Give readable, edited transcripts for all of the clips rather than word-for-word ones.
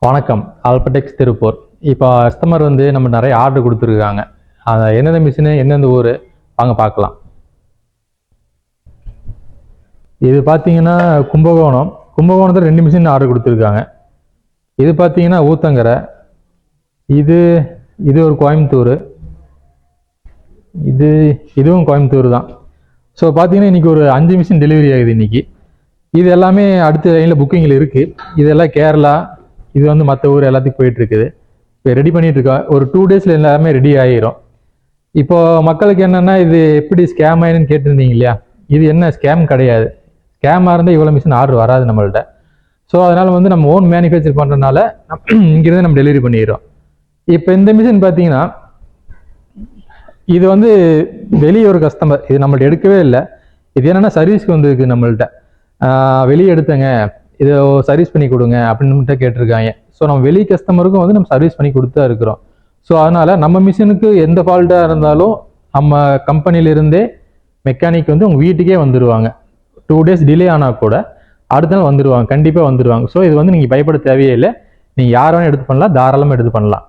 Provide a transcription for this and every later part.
வணக்கம். ஆல்படெக்ஸ் திருப்பூர். இப்போ கஸ்டமர் நம்ம நிறைய ஆர்டர் கொடுத்துருக்காங்க. அதை எந்தெந்த மிஷினு எந்தெந்த ஊர் வாங்க பார்க்கலாம். இது பார்த்தீங்கன்னா கும்பகோணத்தில் 2 மிஷின் ஆர்டர் கொடுத்துருக்காங்க. இது பார்த்தீங்கன்னா ஊத்தங்கரை, இது ஒரு கோயம்புத்தூர், இதுவும் கோயம்புத்தூர் தான். ஸோ பார்த்தீங்கன்னா இன்றைக்கி ஒரு 5 மிஷின் டெலிவரி ஆகுது இன்றைக்கி. இது எல்லாமே அடுத்த லைனில் புக்கிங்கில் இருக்குது. இதெல்லாம் கேரளா, இது மற்ற ஊர் எல்லாத்துக்கும் போயிட்டுருக்குது. இப்போ ரெடி பண்ணிகிட்ருக்கோம். ஒரு 2 டேஸில் எல்லாமே ரெடி ஆகிரும். இப்போது மக்களுக்கு என்னென்னா இது எப்படி ஸ்கேம் ஆயிடுன்னு கேட்டிருந்தீங்க இல்லையா? இது என்ன ஸ்கேம் கிடையாது. ஸ்கேமாக இருந்தால் இவ்வளோ மிஷின் ஆர்டர் வராது நம்மள்ட்ட. ஸோ அதனால் நம்ம ஓன் மேனுஃபேக்சர் பண்ணுறதுனால இங்கேருந்து நம்ம டெலிவரி பண்ணிடுறோம். இப்போ இந்த மிஷின் பார்த்தீங்கன்னா இது வெளியே ஒரு கஸ்டமர் இது நம்மள்ட்ட எடுக்கவே இல்லை. இது என்னென்னா சர்வீஸ்க்கு வந்துருக்கு நம்மள்ட்ட. வெளியே எடுத்தங்க, இதை சர்வீஸ் பண்ணி கொடுங்க அப்படின்னு கேட்டிருக்காங்க. ஸோ நம்ம வெளி கஸ்டமருக்கும் நம்ம சர்வீஸ் பண்ணி கொடுத்து தான் இருக்கிறோம். ஸோ அதனால் நம்ம மிஷினுக்கு எந்த ஃபால்ட்டாக இருந்தாலும் நம்ம கம்பெனிலிருந்தே மெக்கானிக் உங்கள் வீட்டுக்கே வந்துடுவாங்க. 2 டேஸ் டிலே ஆனால் கூட அடுத்த நாள் வந்துடுவாங்க, கண்டிப்பாக வந்துடுவாங்க. ஸோ இது நீங்கள் பயப்பட தேவையே இல்லை. நீங்கள் யார் வேணால் எடுத்து பண்ணலாம், தாராளமாக எடுத்து பண்ணலாம்.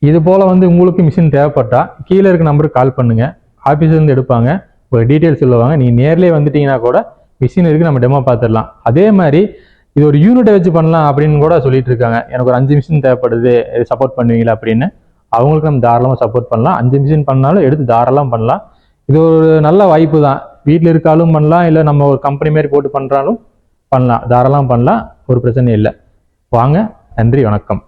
இது போல் உங்களுக்கு மிஷின் தேவைப்பட்டால் கீழே இருக்க நம்பருக்கு கால் பண்ணுங்கள். ஆஃபீஸ்லேருந்து எடுப்பாங்க, ஒரு டீட்டெயில்ஸ் சொல்லுவாங்க. நீங்கள் நேர்லேயே வந்துட்டீங்கன்னா கூட மிஷின் இருக்குது, நம்ம டெமோ பார்த்துடலாம். அதே மாதிரி இது ஒரு யூனிட்டை வச்சு பண்ணலாம் அப்படின்னு கூட சொல்லிட்டு இருக்காங்க. எனக்கு ஒரு 5 மிஷின் தேவைப்படுது, சப்போர்ட் பண்ணுவீங்களா அப்படின்னு. அவங்களுக்கு நம்ம தாராளமாக சப்போர்ட் பண்ணலாம். 5 மிஷின் பண்ணாலும் எடுத்து தாராளமாக பண்ணலாம். இது ஒரு நல்ல வாய்ப்பு தான். வீட்டில் இருக்காலும் பண்ணலாம், இல்லை நம்ம ஒரு கம்பெனி மாதிரி போட்டு பண்ணுறாலும் பண்ணலாம், தாராளமாக பண்ணலாம். ஒரு பிரச்சனை இல்லை. வாங்க. நன்றி, வணக்கம்.